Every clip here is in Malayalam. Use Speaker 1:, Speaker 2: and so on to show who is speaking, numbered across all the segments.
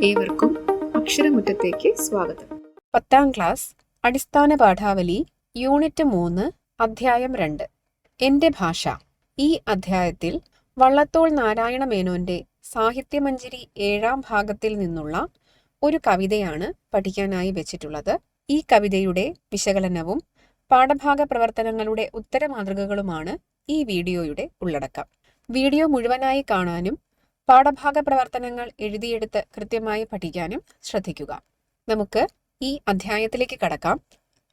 Speaker 1: ഏവർക്കും അക്ഷരമുറ്റത്തേക്ക് സ്വാഗതം.
Speaker 2: 10ാം ക്ലാസ് അടിസ്ഥാന പാഠാവലി യൂണിറ്റ് 3 അധ്യായം 2 എൻ്റെ ഭാഷ. ഈ അധ്യായത്തിൽ വള്ളത്തോൾ നാരായണ മേനോന്റെ സാഹിത്യമഞ്ജരി 7ാം ഭാഗത്തിൽ നിന്നുള്ള ഒരു കവിതയാണ് പഠിക്കാനായി വെച്ചിട്ടുള്ളത്. ഈ കവിതയുടെ വിശകലനവും പാഠഭാഗ പ്രവർത്തനങ്ങളുടെ ഉത്തരമാതൃകകളുമാണ് ഈ വീഡിയോയുടെ ഉള്ളടക്കം. വീഡിയോ മുഴുവനായി കാണാനും പാഠഭാഗ പ്രവർത്തനങ്ങൾ എഴുതിയെടുത്ത് കൃത്യമായി പഠിക്കാനും ശ്രദ്ധിക്കുക. നമുക്ക് ഈ അധ്യായത്തിലേക്ക് കടക്കാം.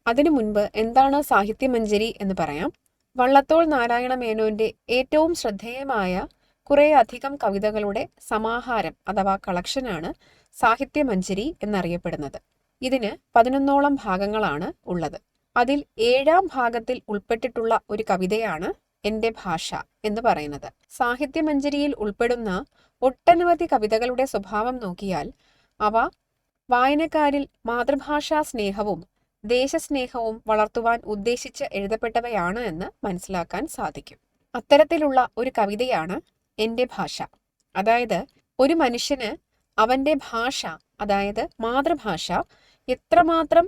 Speaker 2: അതിനു മുൻപ് എന്താണ് സാഹിത്യമഞ്ജരി എന്ന് പറയാം. വള്ളത്തോൾ നാരായണ മേനോന്റെ ഏറ്റവും ശ്രദ്ധേയമായ കുറേ അധികം കവിതകളുടെ സമാഹാരം അഥവാ കളക്ഷനാണ് സാഹിത്യമഞ്ജരി എന്നറിയപ്പെടുന്നത്. ഇതിന് 11ഓളം ഭാഗങ്ങളാണ് ഉള്ളത്. അതിൽ 7ാം ഭാഗത്തിൽ ഉൾപ്പെട്ടിട്ടുള്ള ഒരു കവിതയാണ് എൻ്റെ ഭാഷ എന്ന് പറയുന്നത്. സാഹിത്യമഞ്ജരിയിൽ ഉൾപ്പെടുന്ന ഒട്ടനവധി കവിതകളുടെ സ്വഭാവം നോക്കിയാൽ അവ വായനക്കാരിൽ മാതൃഭാഷാ സ്നേഹവും ദേശസ്നേഹവും വളർത്തുവാൻ ഉദ്ദേശിച്ച് എഴുതപ്പെട്ടവയാണ് എന്ന് മനസ്സിലാക്കാൻ സാധിക്കും. അത്തരത്തിലുള്ള ഒരു കവിതയാണ് എൻ്റെ ഭാഷ. അതായത് ഒരു മനുഷ്യന് അവൻ്റെ ഭാഷ, അതായത് മാതൃഭാഷ എത്രമാത്രം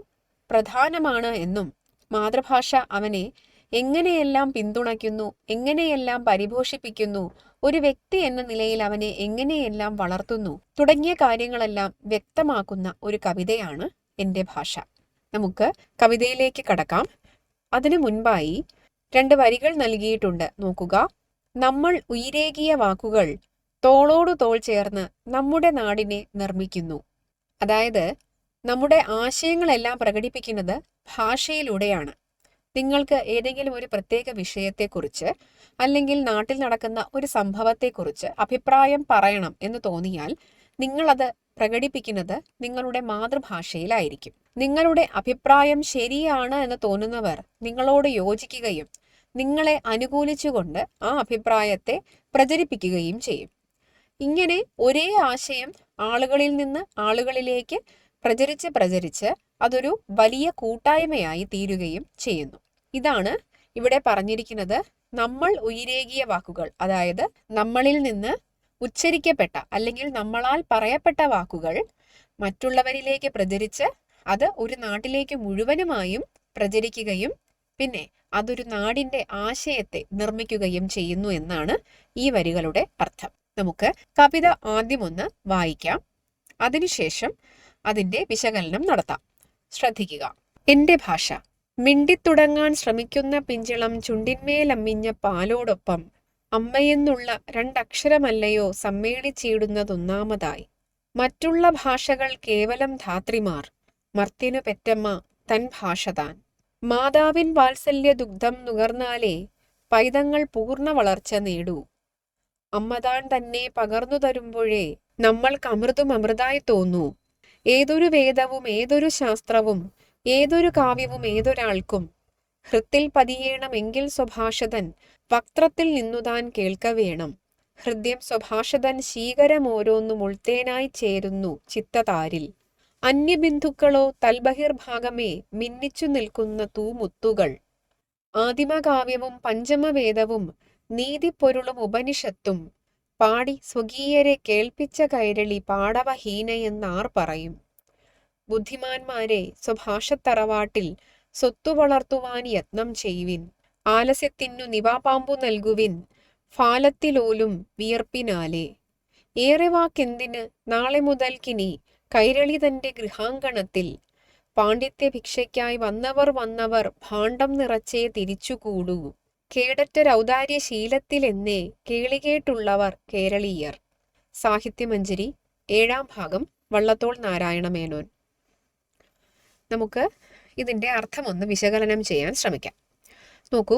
Speaker 2: പ്രധാനമാണ് എന്നും മാതൃഭാഷ അവനെ എങ്ങനെയെല്ലാം പിന്തുണയ്ക്കുന്നു, എങ്ങനെയെല്ലാം പരിപോഷിപ്പിക്കുന്നു, ഒരു വ്യക്തി എന്ന നിലയിൽ അവനെ എങ്ങനെയെല്ലാം വളർത്തുന്നു തുടങ്ങിയ കാര്യങ്ങളെല്ലാം വ്യക്തമാക്കുന്ന ഒരു കവിതയാണ് എൻ്റെ ഭാഷ. നമുക്ക് കവിതയിലേക്ക് കടക്കാം. അതിനു മുൻപായി 2 വരികൾ നൽകിയിട്ടുണ്ട്, നോക്കുക. നമ്മൾ ഉയിരേകിയ വാക്കുകൾ തോളോടു തോൾ ചേർന്ന് നമ്മുടെ നാടിനെ നിർമ്മിക്കുന്നു. അതായത് നമ്മുടെ ആശയങ്ങളെല്ലാം പ്രകടിപ്പിക്കുന്നത് ഭാഷയിലൂടെയാണ്. നിങ്ങൾക്ക് ഏതെങ്കിലും ഒരു പ്രത്യേക വിഷയത്തെക്കുറിച്ച് അല്ലെങ്കിൽ നാട്ടിൽ നടക്കുന്ന ഒരു സംഭവത്തെക്കുറിച്ച് അഭിപ്രായം പറയണം എന്ന് തോന്നിയാൽ നിങ്ങളത് പ്രകടിപ്പിക്കുന്നത് നിങ്ങളുടെ മാതൃഭാഷയിലായിരിക്കും. നിങ്ങളുടെ അഭിപ്രായം ശരിയാണ് എന്ന് തോന്നുന്നവർ നിങ്ങളോട് യോജിക്കുകയും നിങ്ങളെ അനുകൂലിച്ചുകൊണ്ട് ആ അഭിപ്രായത്തെ പ്രചരിപ്പിക്കുകയും ചെയ്യും. ഇങ്ങനെ ഒരേ ആശയം ആളുകളിൽ നിന്ന് ആളുകളിലേക്ക് പ്രചരിച്ച് അതൊരു വലിയ കൂട്ടായ്മയായി തീരുകയും ചെയ്യുന്നു. ഇതാണ് ഇവിടെ പറഞ്ഞിരിക്കുന്നത്. നമ്മൾ ഉയിരേകിയ വാക്കുകൾ, അതായത് നമ്മളിൽ നിന്ന് ഉച്ചരിക്കപ്പെട്ട അല്ലെങ്കിൽ നമ്മളാൽ പറയപ്പെട്ട വാക്കുകൾ മറ്റുള്ളവരിലേക്ക് പ്രചരിച്ച് അത് ഒരു നാട്ടിലേക്ക് മുഴുവനുമായും പ്രചരിക്കുകയും പിന്നെ അതൊരു നാടിന്റെ ആശയത്തെ നിർമ്മിക്കുകയും ചെയ്യുന്നു എന്നാണ് ഈ വരികളുടെ അർത്ഥം. നമുക്ക് കവിത ആദ്യം ഒന്ന് വായിക്കാം. അതിനുശേഷം അതിന്റെ വിശകലനം നടത്താം. ശ്രദ്ധിക്കുക. എൻ്റെ ഭാഷ. മിണ്ടിത്തുടങ്ങാൻ ശ്രമിക്കുന്ന പിഞ്ചിളം ചുണ്ടിന്മേലമ്മിഞ്ഞ പാലോടൊപ്പം അമ്മയെന്നുള്ള 2 അക്ഷരമല്ലയോ സമ്മേളിച്ചിടുന്നതൊന്നാമതായി. മറ്റുള്ള ഭാഷകൾ കേവലം ധാത്രിമാർ, മർത്യനു പെറ്റമ്മ തൻ ഭാഷ താൻ. മാതാവിൻ വാത്സല്യ ദുഗ്ധം നുകർന്നാലേ പൈതങ്ങൾ പൂർണ്ണ വളർച്ച നേടൂ. അമ്മതാൻ തന്നെ പകർന്നു തരുമ്പോഴേ നമ്മൾക്ക് അമൃതും അമൃതായി തോന്നൂ. ഏതൊരു വേദവും ഏതൊരു ശാസ്ത്രവും ഏതൊരു കാവ്യവും ഏതൊരാൾക്കും ഹൃത്തിൽ പതിയേണമെങ്കിൽ സ്വഭാഷതൻ വക്ത്രത്തിൽ നിന്നുതാൻ കേൾക്കവേണം. ഹൃദ്യം സ്വഭാഷതൻ ശീകരമോരോന്നും ഉൾത്തേനായി ചേരുന്നു ചിത്തതാരിൽ. അന്യബിന്ദുക്കളോ തൽബഹിർഭാഗമേ മിന്നിച്ചു നിൽക്കുന്ന തൂമുത്തുകൾ. ആദിമകാവ്യവും പഞ്ചമവേദവും നീതിപ്പൊരുളും ഉപനിഷത്തും പാടി സ്വകീയരെ കേൾപ്പിച്ച കൈരളി പാടവഹീനയെന്നാർ പറയും. ബുദ്ധിമാന്മാരെ സ്വഭാഷത്തറവാട്ടിൽ സ്വത്തു വളർത്തുവാൻ യത്നം ചെയ്യുവിൻ. ആലസ്യത്തിനു നിവാപാമ്പു നൽകുവിൻ ഫാലത്തിലോലും വിയർപ്പിനാലേ. ഏറെ വാക്കെന്തിന് നാളെ മുതൽക്കിനി കൈരളി തന്റെ ഗൃഹാങ്കണത്തിൽ. പാണ്ഡിത്യ ഭിക്ഷയ്ക്കായി വന്നവർ ഭാണ്ഡം നിറച്ചേ തിരിച്ചുകൂടൂ. കേടറ്റ രൗദാര്യശീലത്തിലെന്നേ കേളികേട്ടുള്ളവർ കേരളീയർ. സാഹിത്യമഞ്ജരി 7ാം ഭാഗം, വള്ളത്തോൾ നാരായണ മേനോൻ. നമുക്ക് ഇതിന്റെ അർത്ഥമൊന്ന് വിശകലനം ചെയ്യാൻ ശ്രമിക്കാം. നോക്കൂ.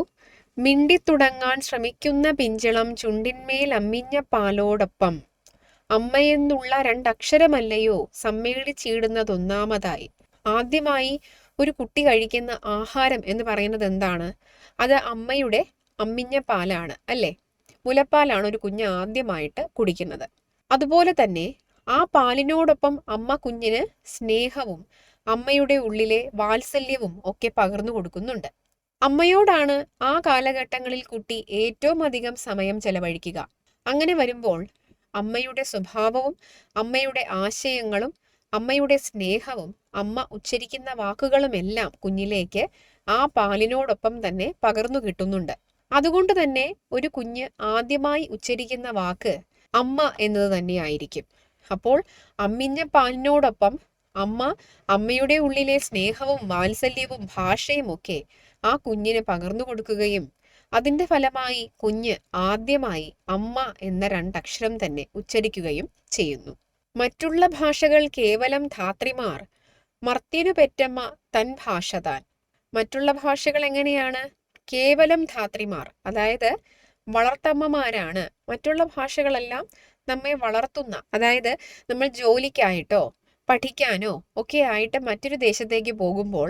Speaker 2: മിണ്ടിത്തുടങ്ങാൻ ശ്രമിക്കുന്ന പിഞ്ചിളം ചുണ്ടിന്മേൽ അമ്മിഞ്ഞ പാലോടൊപ്പം അമ്മയെന്നുള്ള 2 അക്ഷരമല്ലയോ സമ്മേളിച്ചിടുന്നതൊന്നാമതായി. ആദ്യമായി ഒരു കുട്ടി കഴിക്കുന്ന ആഹാരം എന്ന് പറയുന്നത് എന്താണ്? അത് അമ്മയുടെ അമ്മിഞ്ഞ പാലാണ്, അല്ലേ? മുലപ്പാലാണ് ഒരു കുഞ്ഞ് ആദ്യമായിട്ട് കുടിക്കുന്നത്. അതുപോലെ തന്നെ ആ പാലിനോടൊപ്പം അമ്മ കുഞ്ഞിന് സ്നേഹവും അമ്മയുടെ ഉള്ളിലെ വാത്സല്യവും ഒക്കെ പകർന്നു കൊടുക്കുന്നുണ്ട്. അമ്മയോടാണ് ആ കാലഘട്ടങ്ങളിൽ കുട്ടി ഏറ്റവും അധികം സമയം ചെലവഴിക്കുക. അങ്ങനെ വരുമ്പോൾ അമ്മയുടെ സ്വഭാവവും അമ്മയുടെ ആശയങ്ങളും അമ്മയുടെ സ്നേഹവും അമ്മ ഉച്ചരിക്കുന്ന വാക്കുകളുമെല്ലാം കുഞ്ഞിലേക്ക് ആ പാലിനോടൊപ്പം തന്നെ പകർന്നു കിട്ടുന്നുണ്ട്. അതുകൊണ്ട് തന്നെ ഒരു കുഞ്ഞ് ആദ്യമായി ഉച്ചരിക്കുന്ന വാക്ക് അമ്മ എന്നത് തന്നെയായിരിക്കും. അപ്പോൾ അമ്മിഞ്ഞ പാലിനോടൊപ്പം അമ്മയുടെ ഉള്ളിലെ സ്നേഹവും വാത്സല്യവും ഭാഷയും ഒക്കെ ആ കുഞ്ഞിന് പകർന്നു കൊടുക്കുകയും അതിന്റെ ഫലമായി കുഞ്ഞ് ആദ്യമായി അമ്മ എന്ന രണ്ടക്ഷരം തന്നെ ഉച്ചരിക്കുകയും ചെയ്യുന്നു. മറ്റുള്ള ഭാഷകൾ കേവലം ധാത്രിമാർ, മർത്യനു പെറ്റമ്മ തൻ ഭാഷ താൻ. മറ്റുള്ള ഭാഷകൾ എങ്ങനെയാണ്? കേവലം ധാത്രിമാർ, അതായത് വളർത്തമ്മമാരാണ്. മറ്റുള്ള ഭാഷകളെല്ലാം നമ്മെ വളർത്തുന്ന, അതായത് നമ്മൾ ജോലിക്കായിട്ടോ പഠിക്കാനോ ഒക്കെ ആയിട്ട് മറ്റൊരു ദേശത്തേക്ക് പോകുമ്പോൾ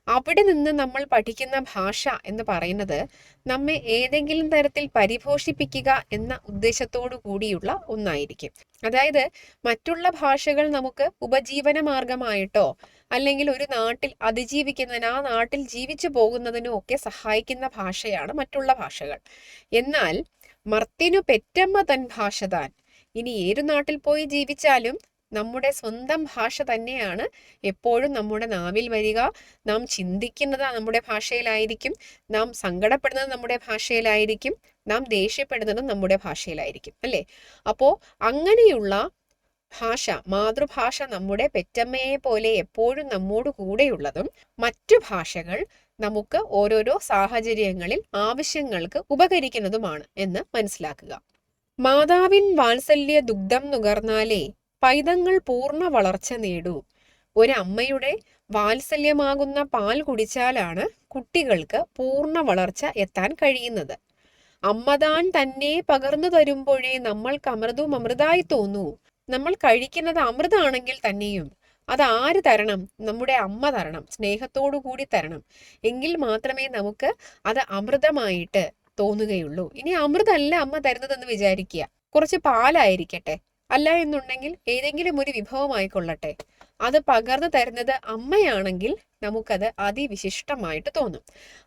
Speaker 2: അവിടെ നിന്ന് നമ്മൾ പഠിക്കുന്ന ഭാഷ എന്ന് പറയുന്നത് നമ്മെ ഏതെങ്കിലും തരത്തിൽ പരിപോഷിപ്പിക്കുക എന്ന ഉദ്ദേശത്തോടു കൂടിയുള്ള ഒന്നായിരിക്കും. അതായത് മറ്റുള്ള ഭാഷകൾ നമുക്ക് ഉപജീവന മാർഗമായിട്ടോ അല്ലെങ്കിൽ ഒരു നാട്ടിൽ അതിജീവിക്കുന്നതിന്, ആ നാട്ടിൽ ജീവിച്ചു പോകുന്നതിനും ഒക്കെ സഹായിക്കുന്ന ഭാഷയാണ് മറ്റുള്ള ഭാഷകൾ. എന്നാൽ മർത്യനു പെറ്റമ്മ തൻ ഭാഷ താൻ. ഇനി ഏതു നാട്ടിൽ പോയി ജീവിച്ചാലും നമ്മുടെ സ്വന്തം ഭാഷ തന്നെയാണ് എപ്പോഴും നമ്മുടെ നാവിൽ വരിക. നാം ചിന്തിക്കുന്നത് നമ്മുടെ ഭാഷയിലായിരിക്കും, നാം സങ്കടപ്പെടുന്നത് നമ്മുടെ ഭാഷയിലായിരിക്കും, നാം ദേഷ്യപ്പെടുന്നതും നമ്മുടെ ഭാഷയിലായിരിക്കും, അല്ലേ? അപ്പോൾ അങ്ങനെയുള്ള ഭാഷ, മാതൃഭാഷ നമ്മുടെ പെറ്റമ്മയെ പോലെ എപ്പോഴും നമ്മോട് കൂടെയുള്ളതും മറ്റു ഭാഷകൾ നമുക്ക് ഓരോരോ സാഹചര്യങ്ങളിൽ ആവശ്യങ്ങൾക്ക് ഉപകരിക്കുന്നതുമാണ് എന്ന് മനസ്സിലാക്കുക. മാതാവിൻ വാത്സല്യ ദുഗ്ധം നുകർന്നാലേ പൈതങ്ങൾ പൂർണ്ണ വളർച്ച നേടൂ. ഒരമ്മയുടെ വാത്സല്യമാകുന്ന പാൽ കുടിച്ചാലാണ് കുട്ടികൾക്ക് പൂർണ്ണ വളർച്ച എത്താൻ കഴിയുന്നത്. അമ്മതാൻ തന്നെ പകർന്നു തരുമ്പോഴേ നമ്മൾക്ക് അമൃതവും അമൃതായി തോന്നൂ. നമ്മൾ കഴിക്കുന്നത് അമൃതാണെങ്കിൽ തന്നെയും അത് ആര് തരണം? നമ്മുടെ അമ്മ തരണം, സ്നേഹത്തോടു കൂടി തരണം. എങ്കിൽ മാത്രമേ നമുക്ക് അത് അമൃതമായിട്ട് തോന്നുകയുള്ളൂ. ഇനി അമൃതല്ല അമ്മ തരുന്നതെന്ന് വിചാരിക്കുക, കുറച്ച് പാലായിരിക്കട്ടെ, അല്ല എന്നുണ്ടെങ്കിൽ ഏതെങ്കിലും ഒരു വിഭവമായിക്കൊള്ളട്ടെ, അത് പകർന്നു തരുന്നത് അമ്മയാണെങ്കിൽ നമുക്കത് അതിവിശിഷ്ടമായിട്ട് തോന്നും.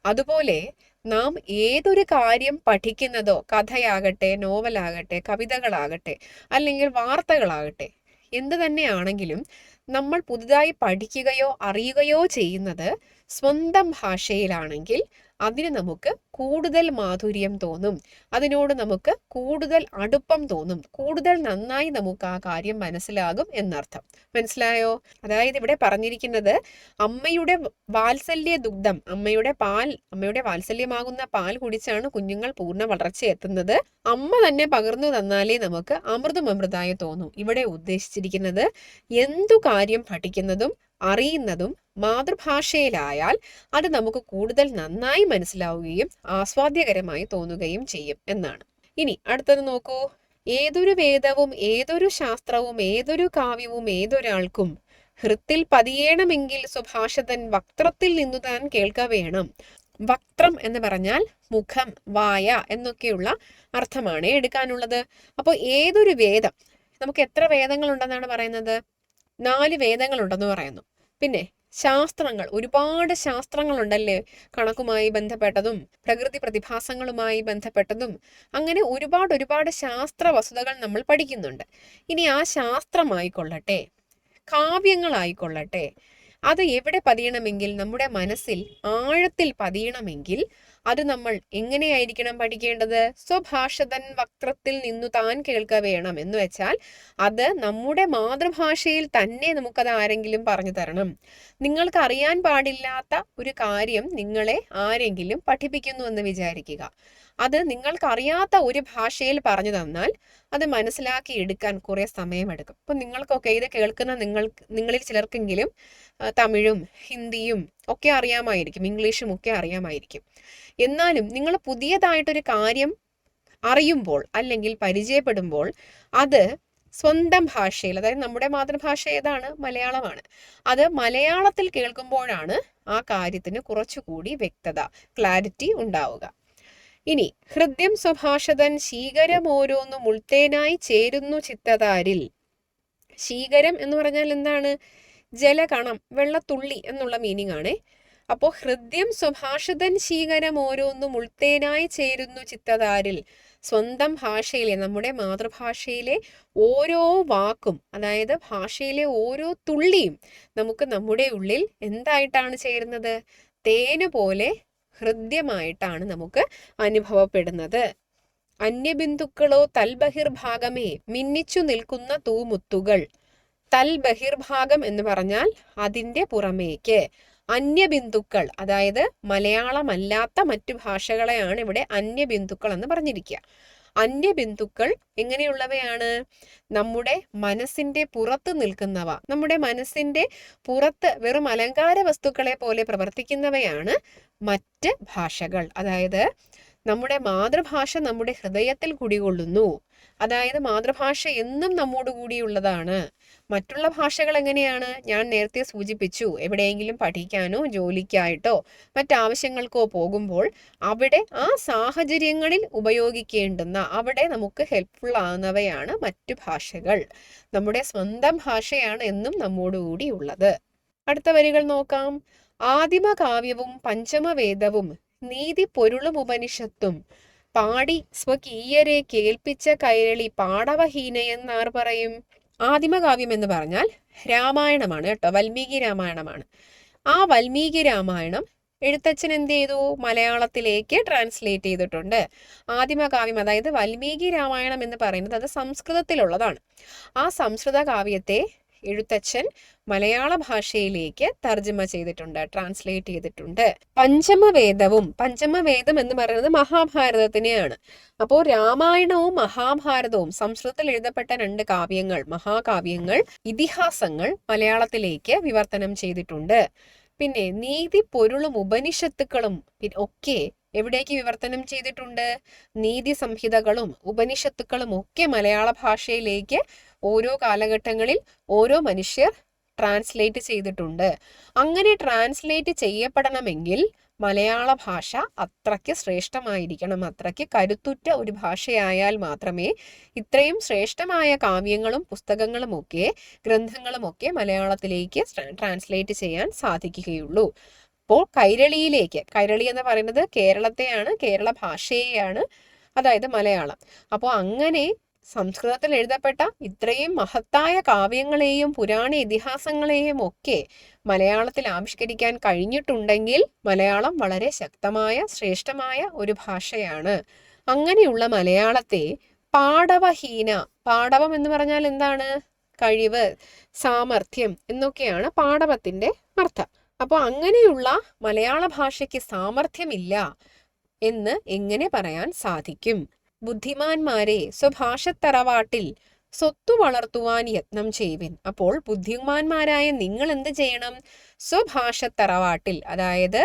Speaker 2: അതുപോലെ നാം ഏതൊരു കാര്യം പഠിക്കുന്നതോ, കഥയാകട്ടെ, നോവലാകട്ടെ, കവിതകളാകട്ടെ, അല്ലെങ്കിൽ വാർത്തകളാകട്ടെ, എന്ത് തന്നെയാണെങ്കിലും നമ്മൾ പുതുതായി പഠിക്കുകയോ അറിയുകയോ ചെയ്യുന്നത് സ്വന്തം ഭാഷയിലാണെങ്കിൽ അതിന് നമുക്ക് കൂടുതൽ മാധുര്യം തോന്നും, അതിനോട് നമുക്ക് കൂടുതൽ അടുപ്പം തോന്നും, കൂടുതൽ നന്നായി നമുക്ക് ആ കാര്യം മനസ്സിലാകും എന്നർത്ഥം. മനസ്സിലായോ? അതായത് ഇവിടെ പറഞ്ഞിരിക്കുന്നത് അമ്മയുടെ വാത്സല്യ ദുഗ്ധം, അമ്മയുടെ വാത്സല്യമാകുന്ന പാൽ കുടിച്ചാണ് കുഞ്ഞുങ്ങൾ പൂർണ്ണ വളർച്ച എത്തുന്നത്. അമ്മ തന്നെ പകർന്നു തന്നാലേ നമുക്ക് അമൃതം അമൃതായി തോന്നും. ഇവിടെ ഉദ്ദേശിച്ചിരിക്കുന്നത് എന്തു കാര്യം പഠിക്കുന്നതും അറിയുന്നതും മാതൃഭാഷയിലായാൽ അത് നമുക്ക് കൂടുതൽ നന്നായി മനസ്സിലാവുകയും ആസ്വാദ്യകരമായി തോന്നുകയും ചെയ്യും എന്നാണ്. ഇനി അടുത്തത് നോക്കൂ. ഏതൊരു വേദവും ഏതൊരു ശാസ്ത്രവും ഏതൊരു കാവ്യവും ഏതൊരാൾക്കും ഹൃത്തിൽ പതിയേണമെങ്കിൽ സുഭാഷിതൻ വക്ത്രത്തിൽ നിന്നു താൻ കേൾക്കവേണം. വക്ത്രം എന്ന് പറഞ്ഞാൽ മുഖം, വായ എന്നൊക്കെയുള്ള അർത്ഥമാണ് എടുക്കാനുള്ളത്. അപ്പോൾ ഏതൊരു വേദം, നമുക്ക് എത്ര വേദങ്ങൾ ഉണ്ടെന്നാണ് പറയുന്നത്? 4 വേദങ്ങളുണ്ടെന്ന് പറയുന്നു. പിന്നെ ശാസ്ത്രങ്ങൾ, ഒരുപാട് ശാസ്ത്രങ്ങളുണ്ടല്ലേ, കണക്കുമായി ബന്ധപ്പെട്ടതും പ്രകൃതി പ്രതിഭാസങ്ങളുമായി ബന്ധപ്പെട്ടതും, അങ്ങനെ ഒരുപാട് ശാസ്ത്ര വസ്തുതകൾ നമ്മൾ പഠിക്കുന്നുണ്ട്. ഇനി ആ ശാസ്ത്രമായിക്കൊള്ളട്ടെ, കാവ്യങ്ങളായിക്കൊള്ളട്ടെ, അത് എവിടെ പതിയണമെങ്കിൽ, നമ്മുടെ മനസ്സിൽ ആഴത്തിൽ പതിയണമെങ്കിൽ അത് നമ്മൾ എങ്ങനെയായിരിക്കണം പഠിക്കേണ്ടത്? സ്വഭാഷതൻ വക്ത്രത്തിൽ നിന്നു താൻ കേൾക്കവേണം എന്ന് വെച്ചാൽ അത് നമ്മുടെ മാതൃഭാഷയിൽ തന്നെ നമുക്കത് ആരെങ്കിലും പറഞ്ഞു തരണം. നിങ്ങൾക്ക് അറിയാൻ പാടില്ലാത്ത ഒരു കാര്യം നിങ്ങളെ ആരെങ്കിലും പഠിപ്പിക്കുന്നു എന്ന് വിചാരിക്കുക. അത് നിങ്ങൾക്കറിയാത്ത ഒരു ഭാഷയിൽ പറഞ്ഞു തന്നാൽ അത് മനസ്സിലാക്കി എടുക്കാൻ കുറെ സമയമെടുക്കും. അപ്പൊ നിങ്ങൾക്കൊക്കെ ഇത് കേൾക്കുന്ന നിങ്ങളിൽ ചിലർക്കെങ്കിലും തമിഴും ഹിന്ദിയും ഒക്കെ അറിയാമായിരിക്കും, ഇംഗ്ലീഷും ഒക്കെ അറിയാമായിരിക്കും. എന്നാലും നിങ്ങൾ പുതിയതായിട്ടൊരു കാര്യം അറിയുമ്പോൾ അല്ലെങ്കിൽ പരിചയപ്പെടുമ്പോൾ അത് സ്വന്തം ഭാഷയിൽ, അതായത് നമ്മുടെ മാതൃഭാഷ ഏതാണ്? മലയാളമാണ്. അത് മലയാളത്തിൽ കേൾക്കുമ്പോഴാണ് ആ കാര്യത്തിന് കുറച്ചുകൂടി വ്യക്തത, ക്ലാരിറ്റി ഉണ്ടാവുക. ഇനി ഹൃദ്യം സ്വഭാഷതൻ ശീകരം ഓരോന്നും ഉൾത്തേനായി ചേരുന്നു ചിത്തതാരിൽ. ശീകരം എന്ന് പറഞ്ഞാൽ എന്താണ്? ജലകണം, വെള്ളത്തുള്ളി എന്നുള്ള മീനിങ് ആണ്. അപ്പോൾ ഹൃദ്യം സ്വഭാഷതൻ ശീകരം ഓരോന്നും ഉൾത്തേനായി ചേരുന്നു ചിത്തതാരിൽ. സ്വന്തം ഭാഷയിലെ, നമ്മുടെ മാതൃഭാഷയിലെ ഓരോ വാക്കും, അതായത് ഭാഷയിലെ ഓരോ തുള്ളിയും നമുക്ക് നമ്മുടെ ഉള്ളിൽ എന്തായിട്ടാണ് ചേരുന്നത്? തേന് പോലെ ഹൃദ്യമായിട്ടാണ് നമുക്ക് അനുഭവപ്പെടുന്നത്. അന്യബിന്ദുക്കളോ തൽബഹിർഭാഗമേ മിന്നിച്ചു നിൽക്കുന്ന തൂമുത്തുകൾ. തൽബഹിർഭാഗം എന്ന് പറഞ്ഞാൽ അതിൻ്റെ പുറമേക്ക്. അന്യബിന്ദുക്കൾ, അതായത് മലയാളമല്ലാത്ത മറ്റു ഭാഷകളെയാണ് ഇവിടെ അന്യബിന്ദുക്കൾ എന്ന് പറഞ്ഞിരിക്കുക. അന്യബിന്ദുക്കൾ എങ്ങനെയുള്ളവയാണ്? നമ്മുടെ മനസ്സിന്റെ പുറത്ത് നിൽക്കുന്നവ, നമ്മുടെ മനസ്സിന്റെ പുറത്ത് വെറും അലങ്കാര വസ്തുക്കളെ പോലെ പ്രവർത്തിക്കുന്നവയാണ് മറ്റ് ഭാഷകൾ. അതായത് നമ്മുടെ മാതൃഭാഷ നമ്മുടെ ഹൃദയത്തിൽ കുടികൊള്ളുന്നു. അതായത് മാതൃഭാഷ എന്നും നമ്മോട് കൂടിയുള്ളതാണ്. മറ്റുള്ള ഭാഷകൾ എങ്ങനെയാണ്? ഞാൻ നേരത്തെ സൂചിപ്പിച്ചു, എവിടെയെങ്കിലും പഠിക്കാനോ ജോലിക്കായിട്ടോ മറ്റാവശ്യങ്ങൾക്കോ പോകുമ്പോൾ അവിടെ ആ സാഹചര്യങ്ങളിൽ ഉപയോഗിക്കേണ്ടുന്ന, അവിടെ നമുക്ക് ഹെൽപ്ഫുൾ ആകുന്നവയാണ് മറ്റു ഭാഷകൾ. നമ്മുടെ സ്വന്തം ഭാഷയാണ് എന്നും നമ്മോടുകൂടി ഉള്ളത്. അടുത്ത വരികൾ നോക്കാം. ആദിമകാവ്യവും പഞ്ചമവേദവും നീതി പൊരുളും ഉപനിഷത്തും പാടി സ്വകീയരെ കേൾപ്പിച്ച കൈരളി പാടവഹീനയെന്നാർ പറയും. ആദിമകാവ്യം എന്ന് പറഞ്ഞാൽ രാമായണമാണ് കേട്ടോ, വാൽമീകി രാമായണമാണ്. ആ വാൽമീകി രാമായണം എഴുത്തച്ഛൻ എന്ത് ചെയ്തു? മലയാളത്തിലേക്ക് ട്രാൻസ്ലേറ്റ് ചെയ്തിട്ടുണ്ട്. ആദിമകാവ്യം, അതായത് വാൽമീകി രാമായണം എന്ന് പറയുന്നത് അത് സംസ്കൃതത്തിലുള്ളതാണ്. ആ സംസ്കൃത കാവ്യത്തെ എഴുത്തച്ഛൻ മലയാള ഭാഷയിലേക്ക് തർജ്ജമ ചെയ്തിട്ടുണ്ട്, ട്രാൻസ്ലേറ്റ് ചെയ്തിട്ടുണ്ട്. പഞ്ചമവേദം എന്ന് പറയുന്നത് മഹാഭാരതത്തിനെയാണ്. അപ്പോൾ രാമായണവും മഹാഭാരതവും സംസ്കൃതത്തിൽ എഴുതപ്പെട്ട 2 കാവ്യങ്ങൾ, മഹാകാവ്യങ്ങൾ, ഇതിഹാസങ്ങൾ മലയാളത്തിലേക്ക് വിവർത്തനം ചെയ്തിട്ടുണ്ട്. പിന്നെ നീതി പൊരുളും ഉപനിഷത്തുക്കളും ഒക്കെ എവിടേക്ക് വിവർത്തനം ചെയ്തിട്ടുണ്ട്? നീതി സംഹിതകളും ഉപനിഷത്തുക്കളും ഒക്കെ മലയാള ഭാഷയിലേക്ക് ഓരോ കാലഘട്ടങ്ങളിൽ ഓരോ മനുഷ്യർ ട്രാൻസ്ലേറ്റ് ചെയ്തിട്ടുണ്ട്. അങ്ങനെ ട്രാൻസ്ലേറ്റ് ചെയ്യപ്പെടണമെങ്കിൽ മലയാള ഭാഷ അത്രയ്ക്ക് ശ്രേഷ്ഠമായിരിക്കണം, അത്രയ്ക്ക് കരുത്തുറ്റ ഒരു ഭാഷയായാൽ മാത്രമേ ഇത്രയും ശ്രേഷ്ഠമായ കാവ്യങ്ങളും പുസ്തകങ്ങളുമൊക്കെ ഗ്രന്ഥങ്ങളുമൊക്കെ മലയാളത്തിലേക്ക് ട്രാൻസ്ലേറ്റ് ചെയ്യാൻ സാധിക്കുകയുള്ളൂ. അപ്പോൾ കൈരളിയിലേക്ക്, കൈരളി എന്ന് പറയുന്നത് കേരളത്തെയാണ്, കേരള ഭാഷയെയാണ്, അതായത് മലയാളം. അപ്പോൾ അങ്ങനെ സംസ്കൃതത്തിൽ എഴുതപ്പെട്ട ഇത്രയും മഹത്തായ കാവ്യങ്ങളെയും പുരാണ ഇതിഹാസങ്ങളെയും ഒക്കെ മലയാളത്തിൽ ആവിഷ്കരിക്കാൻ കഴിഞ്ഞിട്ടുണ്ടെങ്കിൽ മലയാളം വളരെ ശക്തമായ ശ്രേഷ്ഠമായ ഒരു ഭാഷയാണ്. അങ്ങനെയുള്ള മലയാളത്തെ പാടവഹീന, പാടവം എന്ന് പറഞ്ഞാൽ എന്താണ്? കഴിവ്, സാമർഥ്യം എന്നൊക്കെയാണ് പാടവത്തിന്റെ അർത്ഥം. അപ്പോൾ അങ്ങനെയുള്ള മലയാള ഭാഷയ്ക്ക് സാമർഥ്യമില്ല എന്ന് എങ്ങനെ പറയാൻ സാധിക്കും? ബുദ്ധിമാന്മാരെ സ്വഭാഷത്തറവാട്ടിൽ സ്വത്തു വളർത്തുവാൻ യത്നം ചെയ്യുവിൻ. അപ്പോൾ ബുദ്ധിമാന്മാരായ നിങ്ങൾ എന്ത് ചെയ്യണം? സ്വഭാഷത്തറവാട്ടിൽ, അതായത്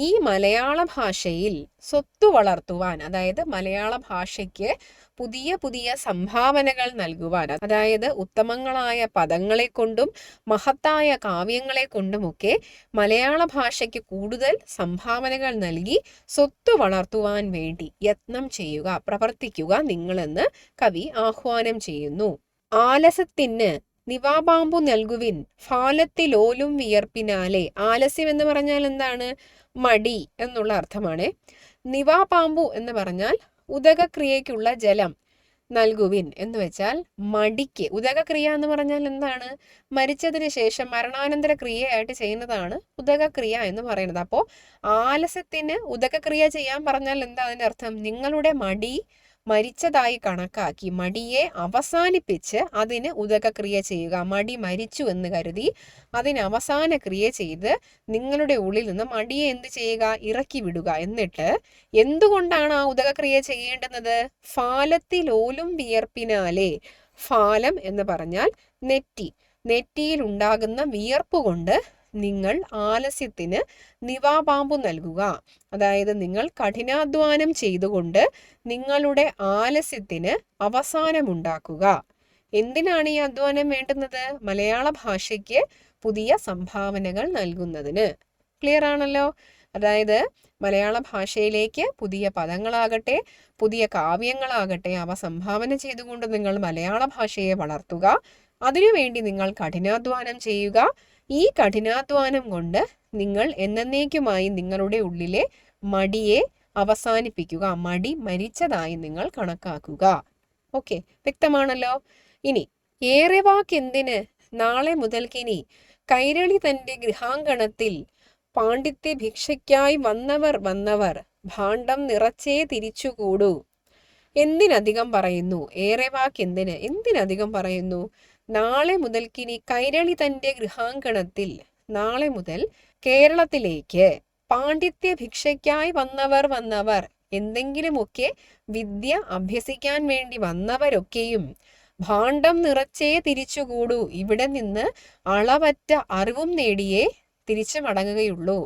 Speaker 2: ഈ മലയാള ഭാഷയിൽ സ്വത്തു വളർത്തുവാൻ, അതായത് മലയാള ഭാഷയ്ക്ക് പുതിയ പുതിയ സംഭാവനകൾ നൽകുവാൻ, അതായത് ഉത്തമങ്ങളായ പദങ്ങളെ കൊണ്ടും മഹത്തായ കാവ്യങ്ങളെ കൊണ്ടുമൊക്കെ മലയാള ഭാഷയ്ക്ക് കൂടുതൽ സംഭാവനകൾ നൽകി സ്വത്തു വളർത്തുവാൻ വേണ്ടി യത്നം ചെയ്യുക, പ്രവർത്തിക്കുക നിങ്ങളെന്ന് കവി ആഹ്വാനം ചെയ്യുന്നു. ആലസ്യത്തിന് നിവാപാമ്പു നൽകുവിൻ ഫാലത്തിലോലും വിയർപ്പിനാലെ. ആലസ്യം എന്ന് പറഞ്ഞാൽ എന്താണ്? മടി എന്നുള്ള അർത്ഥമാണ്. നിവാപാമ്പു എന്ന് പറഞ്ഞാൽ ഉദകക്രിയയ്ക്കുള്ള ജലം നൽകുവിൻ എന്ന് വെച്ചാൽ മടിക്ക്. ഉദകക്രിയ എന്ന് പറഞ്ഞാൽ എന്താണ്? മരിച്ചതിന് ശേഷം മരണാനന്തര ക്രിയയായിട്ട് ചെയ്യുന്നതാണ് ഉദകക്രിയ എന്ന് പറയുന്നത്. അപ്പോൾ ആലസ്യത്തിന് ഉദകക്രിയ ചെയ്യാൻ പറഞ്ഞാൽ എന്താ അതിൻ്റെ അർത്ഥം? നിങ്ങളുടെ മടി മരിച്ചതായി കണക്കാക്കി മടിയെ അവസാനിപ്പിച്ച് അതിന് ഉദകക്രിയ ചെയ്യുക. മടി മരിച്ചു എന്ന് കരുതി അതിന് അവസാന ക്രിയ ചെയ്ത് നിങ്ങളുടെ ഉള്ളിൽ നിന്ന് മടിയെ എന്ത് ചെയ്യുക? ഇറക്കി വിടുക. എന്നിട്ട് എന്തുകൊണ്ടാണ് ആ ഉദകക്രിയ ചെയ്യേണ്ടുന്നത്? ഫാലത്തിലോലും വിയർപ്പിനാലെ. ഫാലം എന്ന് പറഞ്ഞാൽ നെറ്റി, നെറ്റിയിൽ ഉണ്ടാകുന്ന വിയർപ്പ് കൊണ്ട് നിങ്ങൾ ആലസ്യത്തിന് നിവാപാമ്പു നൽകുക. അതായത് നിങ്ങൾ കഠിനാധ്വാനം ചെയ്തുകൊണ്ട് നിങ്ങളുടെ ആലസ്യത്തിന് അവസാനമുണ്ടാക്കുക. എന്തിനാണ് ഈ അധ്വാനം വേണ്ടുന്നത്? മലയാള ഭാഷയ്ക്ക് പുതിയ സംഭാവനകൾ നൽകുന്നതിന്. ക്ലിയർ ആണല്ലോ? അതായത് മലയാള ഭാഷയിലേക്ക് പുതിയ പദങ്ങളാകട്ടെ പുതിയ കാവ്യങ്ങളാകട്ടെ അവ സംഭാവന ചെയ്തുകൊണ്ട് നിങ്ങൾ മലയാള ഭാഷയെ വളർത്തുക. അതിനുവേണ്ടി നിങ്ങൾ കഠിനാധ്വാനം ചെയ്യുക. ഈ കഠിനാധ്വാനം കൊണ്ട് നിങ്ങൾ എന്നേക്കുമായി നിങ്ങളുടെ ഉള്ളിലെ മടിയെ അവസാനിപ്പിക്കുക. മടി മരിച്ചതായി നിങ്ങൾ കണക്കാക്കുക. ഓക്കെ, വ്യക്തമാണല്ലോ. ഇനി ഏറെ വാക്കെന്തിന് നാളെ മുതൽക്കിനി കൈരളി തന്റെ ഗൃഹാങ്കണത്തിൽ പാണ്ഡിത്യ ഭിക്ഷയ്ക്കായി വന്നവർ ഭാണ്ഡം നിറച്ചേ തിരിച്ചുകൂടൂ. എന്തിനധികം പറയുന്നു? ഏറെ എന്തിനധികം പറയുന്നു? നാളെ മുതൽക്കിനി കൈരളി തന്റെ ഗൃഹാങ്കണത്തിൽ, നാളെ മുതൽ കേരളത്തിലേക്ക് പാണ്ഡിത്യ ഭിക്ഷയ്ക്കായി വന്നവർ എന്തെങ്കിലുമൊക്കെ വിദ്യ അഭ്യസിക്കാൻ വേണ്ടി വന്നവരൊക്കെയും ഭാണ്ഡം നിറച്ചേ തിരിച്ചുകൂടൂ. ഇവിടെ നിന്ന് അളവറ്റ അറിവും നേടിയേ തിരിച്ചു മടങ്ങുകയുള്ളൂ.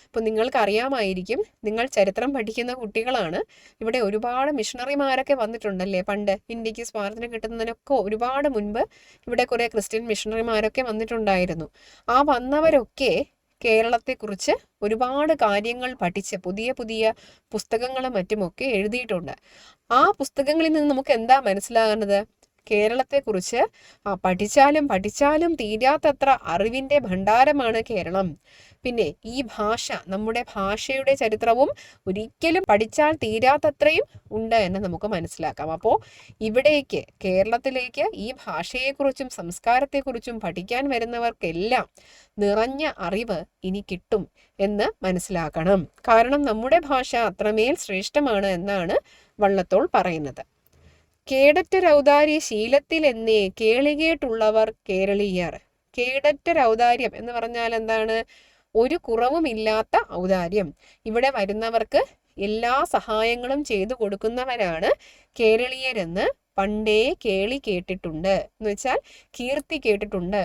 Speaker 2: ഇപ്പൊ നിങ്ങൾക്കറിയാമായിരിക്കും, നിങ്ങൾ ചരിത്രം പഠിക്കുന്ന കുട്ടികളാണ്. ഇവിടെ ഒരുപാട് മിഷണറിമാരൊക്കെ വന്നിട്ടുണ്ടല്ലേ പണ്ട്. ഇന്ത്യക്ക് സ്വാതന്ത്ര്യം കിട്ടുന്നതിനൊക്കെ ഒരുപാട് മുൻപ് ഇവിടെ കുറെ ക്രിസ്ത്യൻ മിഷണറിമാരൊക്കെ വന്നിട്ടുണ്ടായിരുന്നു. ആ വന്നവരൊക്കെ കേരളത്തെക്കുറിച്ച് ഒരുപാട് കാര്യങ്ങൾ പഠിച്ച് പുതിയ പുതിയ പുസ്തകങ്ങളും മറ്റുമൊക്കെ എഴുതിയിട്ടുണ്ട്. ആ പുസ്തകങ്ങളിൽ നിന്ന് നമുക്ക് എന്താ മനസ്സിലാകുന്നത്? കേരളത്തെക്കുറിച്ച് പഠിച്ചാലും തീരാത്തത്ര അറിവിന്റെ ഭണ്ഡാരമാണ് കേരളം. പിന്നെ ഈ ഭാഷ, നമ്മുടെ ഭാഷയുടെ ചരിത്രവും ഒരിക്കലും പഠിച്ചാൽ തീരാത്തത്രയും ഉണ്ട് എന്ന് നമുക്ക് മനസ്സിലാക്കാം. അപ്പോൾ ഇവിടേക്ക്, കേരളത്തിലേക്ക് ഈ ഭാഷയെക്കുറിച്ചും സംസ്കാരത്തെക്കുറിച്ചും പഠിക്കാൻ വരുന്നവർക്കെല്ലാം നിറഞ്ഞ അറിവ് ഇനി കിട്ടും എന്ന് മനസ്സിലാക്കണം. കാരണം നമ്മുടെ ഭാഷ അത്രമേൽ ശ്രേഷ്ഠമാണ് എന്നാണ് വള്ളത്തോൾ പറയുന്നത്. കേടറ്റരൗദാര്യ ശീലത്തിലെന്നേ കേളികേട്ടുള്ളവർ കേരളീയർ. കേടറ്റരൗദാര്യം എന്ന് പറഞ്ഞാൽ എന്താണ്? ഒരു കുറവുമില്ലാത്ത ഔദാര്യം. ഇവിടെ വരുന്നവർക്ക് എല്ലാ സഹായങ്ങളും ചെയ്തു കൊടുക്കുന്നവരാണ് കേരളീയരെന്ന് പണ്ടേ കേളി കേട്ടിട്ടുണ്ട്, എന്ന് വെച്ചാൽ കീർത്തി കേട്ടിട്ടുണ്ട്.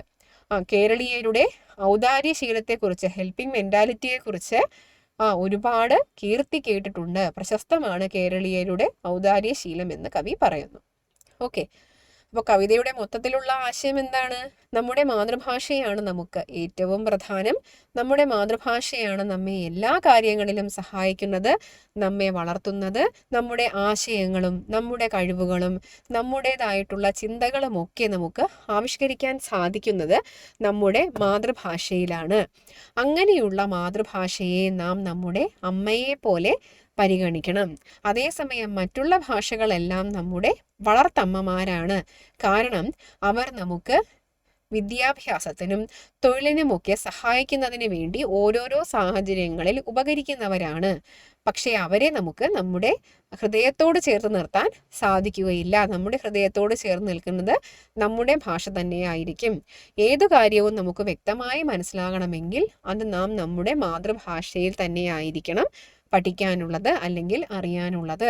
Speaker 2: കേരളീയരുടെ ഔദാര്യശീലത്തെക്കുറിച്ച്, ഹെൽപ്പിംഗ് മെന്റാലിറ്റിയെക്കുറിച്ച് ഒരുപാട് കീർത്തി കേട്ടിട്ടുണ്ട്. പ്രശസ്തമാണ് കേരളീയരുടെ ഔദാര്യശീലം എന്ന് കവി പറയുന്നു. ഓക്കെ, അപ്പോൾ കവിതയുടെ മൊത്തത്തിലുള്ള ആശയം എന്താണ്? നമ്മുടെ മാതൃഭാഷയാണ് നമുക്ക് ഏറ്റവും പ്രധാനം. നമ്മുടെ മാതൃഭാഷയാണ് നമ്മെ എല്ലാ കാര്യങ്ങളിലും സഹായിക്കുന്നത്, നമ്മെ വളർത്തുന്നത്. നമ്മുടെ ആശയങ്ങളും നമ്മുടെ കഴിവുകളും നമ്മുടേതായിട്ടുള്ള ചിന്തകളുമൊക്കെ നമുക്ക് ആവിഷ്കരിക്കാൻ സാധിക്കുന്നത് നമ്മുടെ മാതൃഭാഷയിലാണ്. അങ്ങനെയുള്ള മാതൃഭാഷയെ നാം നമ്മുടെ അമ്മയെ പോലെ പരിഗണിക്കണം. അതേസമയം മറ്റുള്ള ഭാഷകളെല്ലാം നമ്മുടെ വളർത്തമ്മമാരാണ്. കാരണം അവർ നമുക്ക് വിദ്യാഭ്യാസത്തിനും തൊഴിലിനുമൊക്കെ സഹായിക്കുന്നതിന് വേണ്ടി ഓരോരോ സാഹചര്യങ്ങളിൽ ഉപകരിക്കുന്നവരാണ്. പക്ഷേ അവരെ നമുക്ക് നമ്മുടെ ഹൃദയത്തോട് ചേർത്ത് നിർത്താൻ സാധിക്കുകയില്ല. നമ്മുടെ ഹൃദയത്തോട് ചേർന്ന് നിൽക്കുന്നത് നമ്മുടെ ഭാഷ തന്നെയായിരിക്കും. ഏതു കാര്യവും നമുക്ക് വ്യക്തമായി മനസ്സിലാകണമെങ്കിൽ അത് നാം നമ്മുടെ മാതൃഭാഷയിൽ തന്നെയായിരിക്കണം പഠിക്കാനുള്ളത് അല്ലെങ്കിൽ അറിയാനുള്ളത്.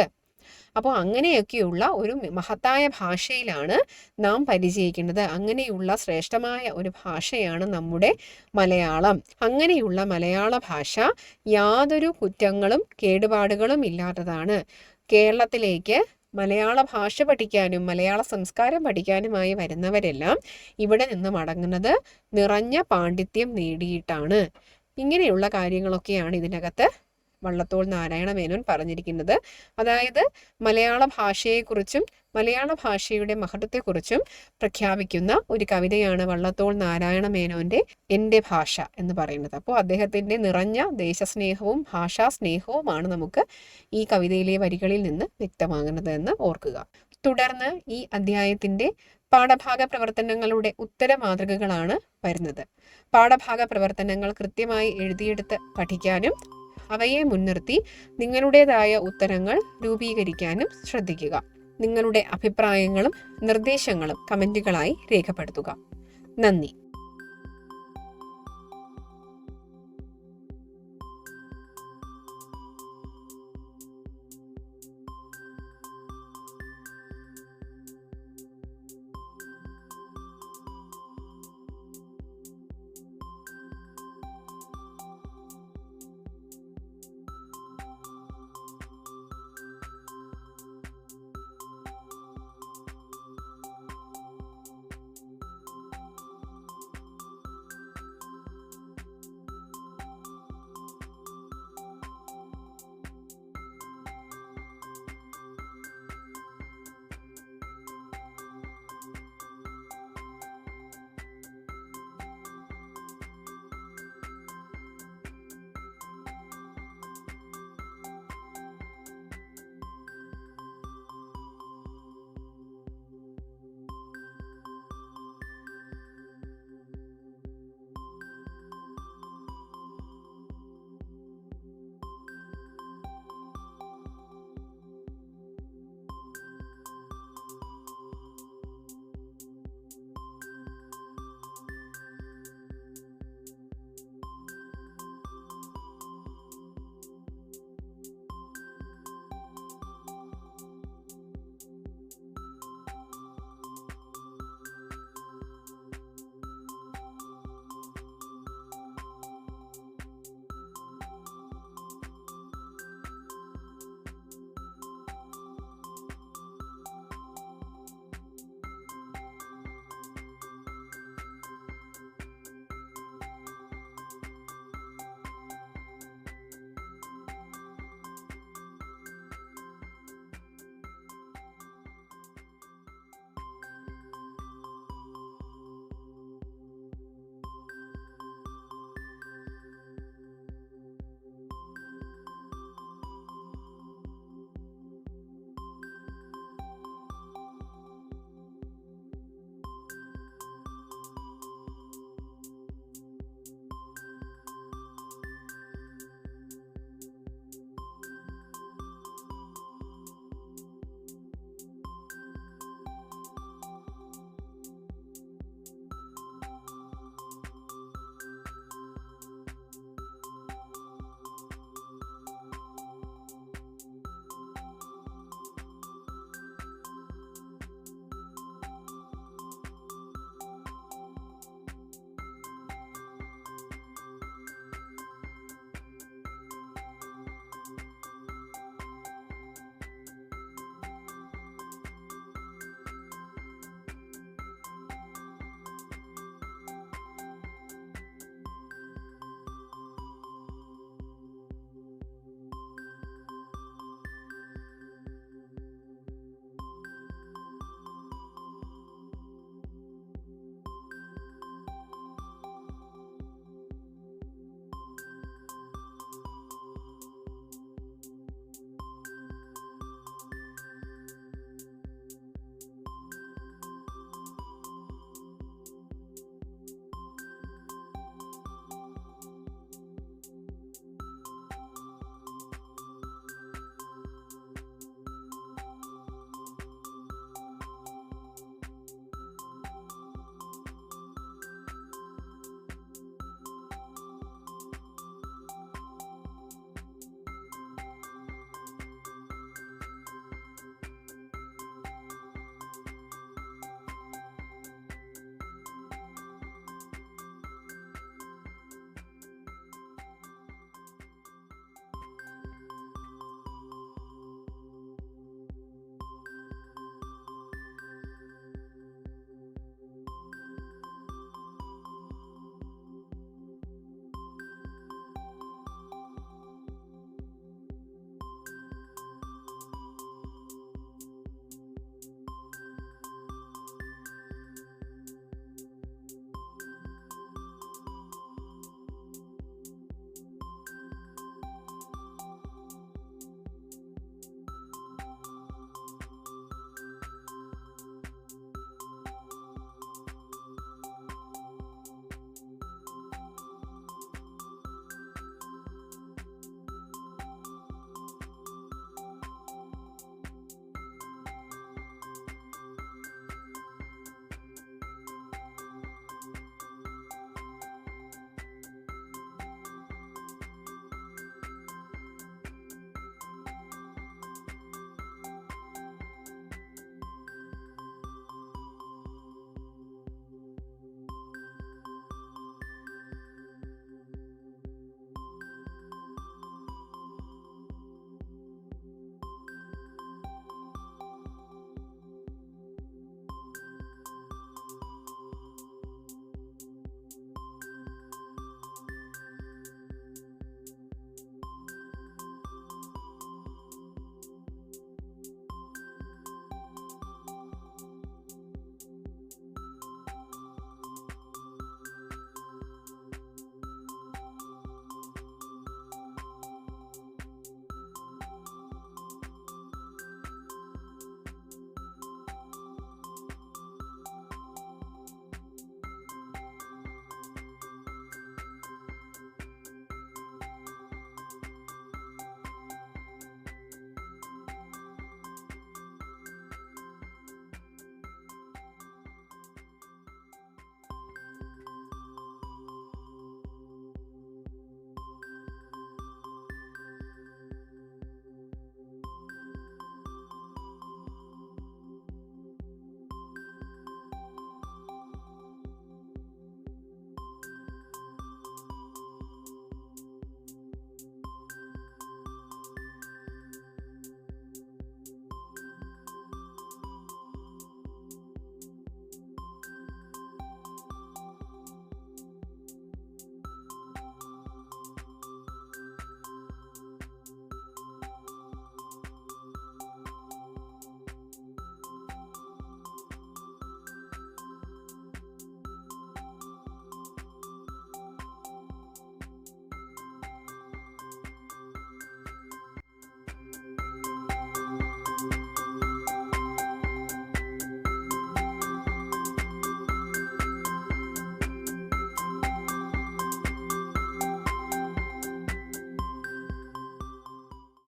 Speaker 2: അപ്പോൾ അങ്ങനെയൊക്കെയുള്ള ഒരു മഹത്തായ ഭാഷയിലാണ് നാം പരിചയിക്കുന്നത്. അങ്ങനെയുള്ള ശ്രേഷ്ഠമായ ഒരു ഭാഷയാണ് നമ്മുടെ മലയാളം. അങ്ങനെയുള്ള മലയാള ഭാഷ യാതൊരു കുറ്റങ്ങളും കേടുപാടുകളും ഇല്ലാത്തതാണ്. കേരളത്തിലേക്ക് മലയാള ഭാഷ പഠിക്കാനും മലയാള സംസ്കാരം പഠിക്കാനുമായി വരുന്നവരെല്ലാം ഇവിടെ നിന്ന് മടങ്ങുന്നത് നിറഞ്ഞ പാണ്ഡിത്യം നേടിയിട്ടാണ്. ഇങ്ങനെയുള്ള കാര്യങ്ങളൊക്കെയാണ് ഇതിനകത്ത് വള്ളത്തോൾ നാരായണ മേനോൻ പറഞ്ഞിരിക്കുന്നത്. അതായത് മലയാള ഭാഷയെക്കുറിച്ചും മലയാള ഭാഷയുടെ മഹത്വത്തെക്കുറിച്ചും പ്രഖ്യാപിക്കുന്ന ഒരു കവിതയാണ് വള്ളത്തോൾ നാരായണ മേനോന്റെ എൻ്റെ ഭാഷ എന്ന് പറയുന്നത്. അപ്പോൾ അദ്ദേഹത്തിന്റെ നിറഞ്ഞ ദേശസ്നേഹവും ഭാഷാസ്നേഹവുമാണ് നമുക്ക് ഈ കവിതയിലെ വരികളിൽ നിന്ന് വ്യക്തമാകുന്നത് എന്ന് ഓർക്കുക. തുടർന്ന് ഈ അധ്യായത്തിന്റെ പാഠഭാഗ പ്രവർത്തനങ്ങളുടെ ഉത്തര മാതൃകകളാണ് വരുന്നത്. പാഠഭാഗ പ്രവർത്തനങ്ങൾ കൃത്യമായി എഴുതിയെടുത്ത് പഠിക്കാനും അവയെ മുൻനിർത്തി നിങ്ങളുടേതായ ഉത്തരങ്ങൾ രൂപീകരിക്കാനും ശ്രദ്ധിക്കുക. നിങ്ങളുടെ അഭിപ്രായങ്ങളും നിർദ്ദേശങ്ങളും കമന്റുകളായി രേഖപ്പെടുത്തുക. നന്ദി.